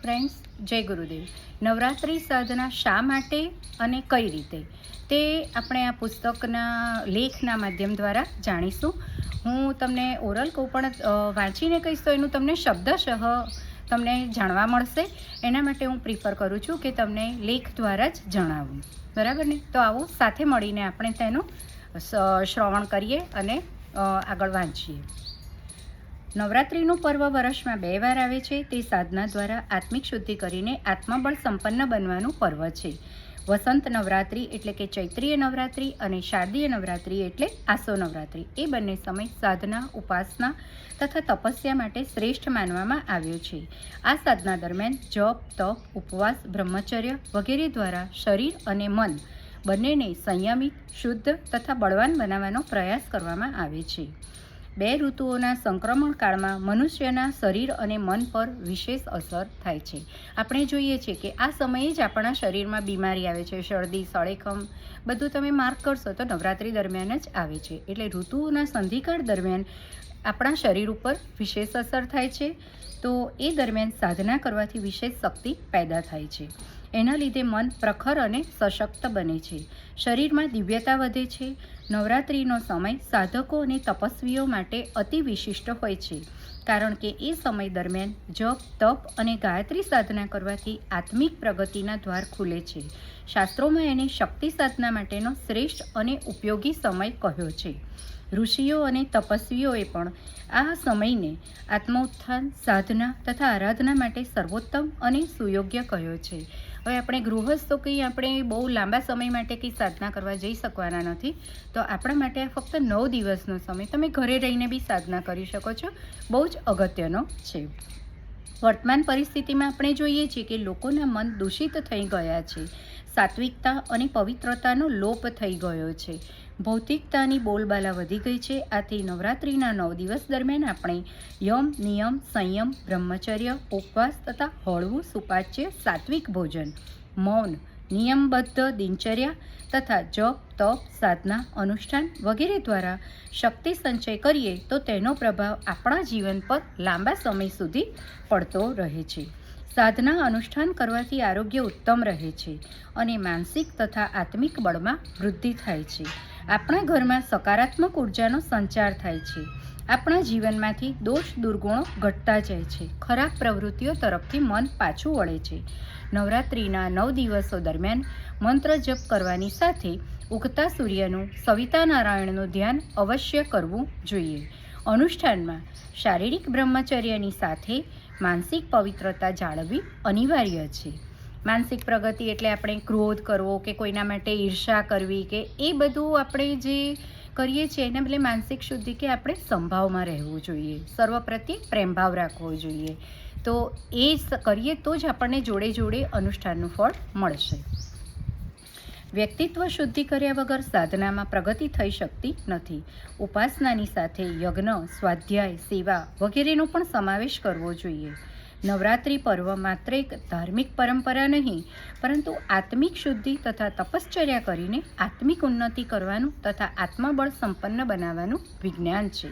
Friends, જય ગુરુદેવ. નવરાત્રિ સાધના શા માટે અને કઈ રીતે તે આપણે આ પુસ્તકના લેખના માધ્યમ દ્વારા જાણીશું. હું તમને ઓરલ કહું પણ વાંચીને કહીશ તો એનું તમને શબ્દશઃ તમને જાણવા મળશે. એના માટે હું પ્રિફર કરું છું કે તમને લેખ દ્વારા જ જણાવું. બરાબર ને? તો આવો સાથે મળીને આપણે તેનું શ્રવણ કરીએ અને આગળ વાંચીએ. નવરાત્રિનું પર્વ વર્ષમાં 2 વાર આવે છે. તે સાધના દ્વારા આત્મિક શુદ્ધિ કરીને આત્મબળ સંપન્ન બનવાનું પર્વ છે. વસંત નવરાત્રિ એટલે કે ચૈત્રીય નવરાત્રિ અને શારદીય નવરાત્રિ એટલે આસો નવરાત્રિ એ બંને સમય સાધના, ઉપાસના તથા તપસ્યા માટે શ્રેષ્ઠ માનવામાં આવ્યો છે. આ સાધના દરમિયાન જપ, તપ, ઉપવાસ, બ્રહ્મચર્ય વગેરે દ્વારા શરીર અને મન બંનેને સંયમિત, શુદ્ધ તથા બળવાન બનાવવાનો પ્રયાસ કરવામાં આવે છે. 2 ઋતુઓના સંક્રમણ કાળમાં મનુષ્યના શરીર અને મન પર વિશેષ અસર થાય છે. આપણે જોઈએ છીએ કે આ સમયે જ આપણા શરીરમાં બીમારી આવે છે. શરદી, સળેખમ બધું તમે માર્ક કરશો તો નવરાત્રિ દરમિયાન જ આવે છે. એટલે ઋતુઓના સંધિકાળ દરમિયાન આપણા શરીર ઉપર વિશેષ અસર થાય છે. તો એ દરમિયાન સાધના કરવાથી વિશેષ શક્તિ પેદા થાય છે. એના લીધે મન પ્રખર અને સશક્ત બને છે. શરીરમાં દિવ્યતા વધે છે. નવરાત્રિનો સમય સાધકો અને તપસ્વીઓ માટે અતિ વિશિષ્ટ હોય છે, કારણ કે એ સમય દરમિયાન જપ, તપ અને ગાયત્રી સાધના કરવાથી આત્મિક પ્રગતિના દ્વાર ખુલે છે. શાસ્ત્રોમાં એને શક્તિ સાધના માટેનો શ્રેષ્ઠ અને ઉપયોગી સમય કહ્યો છે. ઋષિઓ અને તપસ્વીઓએ પણ આ સમયને આત્મોત્થાન, સાધના તથા આરાધના માટે સર્વોત્તમ અને સુયોગ્ય કહ્યો છે. હવે આપણે ગૃહસ્થ કંઈ આપણે બહુ લાંબા સમય માટે કંઈ સાધના કરવા જઈ શકવાના નથી, તો આપણા માટે આ ફક્ત 9 દિવસનો સમય તમે ઘરે રહીને બી સાધના કરી શકો છો. બહુ જ અગત્યનો છે. વર્તમાન પરિસ્થિતિમાં આપણે જોઈએ છીએ કે લોકોના મન દૂષિત થઈ ગયા છે. સાત્વિકતા અને પવિત્રતાનો લોપ થઈ ગયો છે. ભૌતિકતાની બોલબાલા વધી ગઈ છે. આથી નવરાત્રિના 9 દિવસ દરમિયાન આપણે યમ, નિયમ, સંયમ, બ્રહ્મચર્ય, ઉપવાસ તથા હળવું સુપાચ્ય સાત્વિક ભોજન, મૌન, નિયમબદ્ધ દિનચર્યા તથા જપ, તપ, સાધના, અનુષ્ઠાન વગેરે દ્વારા શક્તિ સંચય કરીએ તો તેનો પ્રભાવ આપણા જીવન પર લાંબા સમય સુધી પડતો રહે છે. સાધના અનુષ્ઠાન કરવાથી આરોગ્ય ઉત્તમ રહે છે અને માનસિક તથા આત્મિક બળમાં વૃદ્ધિ થાય છે. આપણા ઘરમાં સકારાત્મક ઉર્જાનો સંચાર થાય છે. આપણા જીવનમાંથી દોષ દુર્ગુણો ઘટતા જાય છે. ખરાબ પ્રવૃત્તિઓ તરફથી મન પાછું વળે છે. નવરાત્રિના 9 દિવસો દરમિયાન મંત્ર જપ કરવાની સાથે ઉગતા સૂર્યનું, સવિતા નારાયણનું ધ્યાન અવશ્ય કરવું જોઈએ. અનુષ્ઠાનમાં શારીરિક બ્રહ્મચર્યની સાથે માનસિક પવિત્રતા જાળવવી અનિવાર્ય છે. માનસિક પ્રગતિ એટલે આપણે ક્રોધ કરવો કે કોઈના માટે ઈર્ષા કરવી કે એ બધું આપણે જે કરીએ છીએ એના બદલે માનસિક શુદ્ધિ કે આપણે સંભાવમાં રહેવું જોઈએ. સર્વ પ્રત્યે પ્રેમભાવ રાખવો જોઈએ. તો એ કરીએ તો જ આપણને જોડે જોડે અનુષ્ઠાનનું ફળ મળશે. વ્યક્તિત્વ શુદ્ધિ કર્યા વગર સાધનામાં પ્રગતિ થઈ શકતી નથી. ઉપાસનાની સાથે યજ્ઞ, સ્વાધ્યાય, સેવા વગેરેનો પણ સમાવેશ કરવો જોઈએ. નવરાત્રિ પર્વ માત્ર એક ધાર્મિક પરંપરા નહીં, પરંતુ આત્મિક શુદ્ધિ તથા તપશ્ચર્યા કરીને આત્મિક ઉન્નતિ કરવાનું તથા આત્મબળ સંપન્ન બનાવવાનું વિજ્ઞાન છે.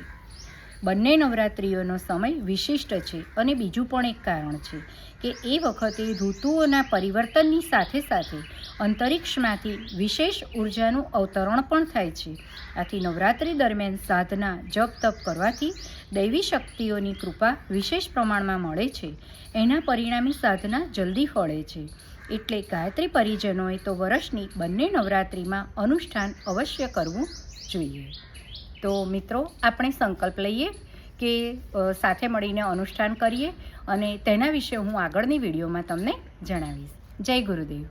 બંને નવરાત્રિઓનો સમય વિશિષ્ટ છે અને બીજું પણ એક કારણ છે કે એ વખતે ઋતુઓના પરિવર્તનની સાથે સાથે અંતરિક્ષમાંથી વિશેષ ઉર્જાનું અવતરણ પણ થાય છે. આથી નવરાત્રિ દરમિયાન સાધના, જપ, તપ કરવાથી દૈવી શક્તિઓની કૃપા વિશેષ પ્રમાણમાં મળે છે. એના પરિણામી સાધના જલ્દી ફળે છે. એટલે ગાયત્રી પરિજનોએ તો વર્ષની બંને નવરાત્રિમાં અનુષ્ઠાન અવશ્ય કરવું જોઈએ. તો મિત્રો, આપણે સંકલ્પ લઈએ કે સાથે મળીને અનુષ્ઠાન કરીએ અને તેના વિશે હું આગળની વિડીયોમાં તમને જણાવીશ. જય ગુરુદેવ.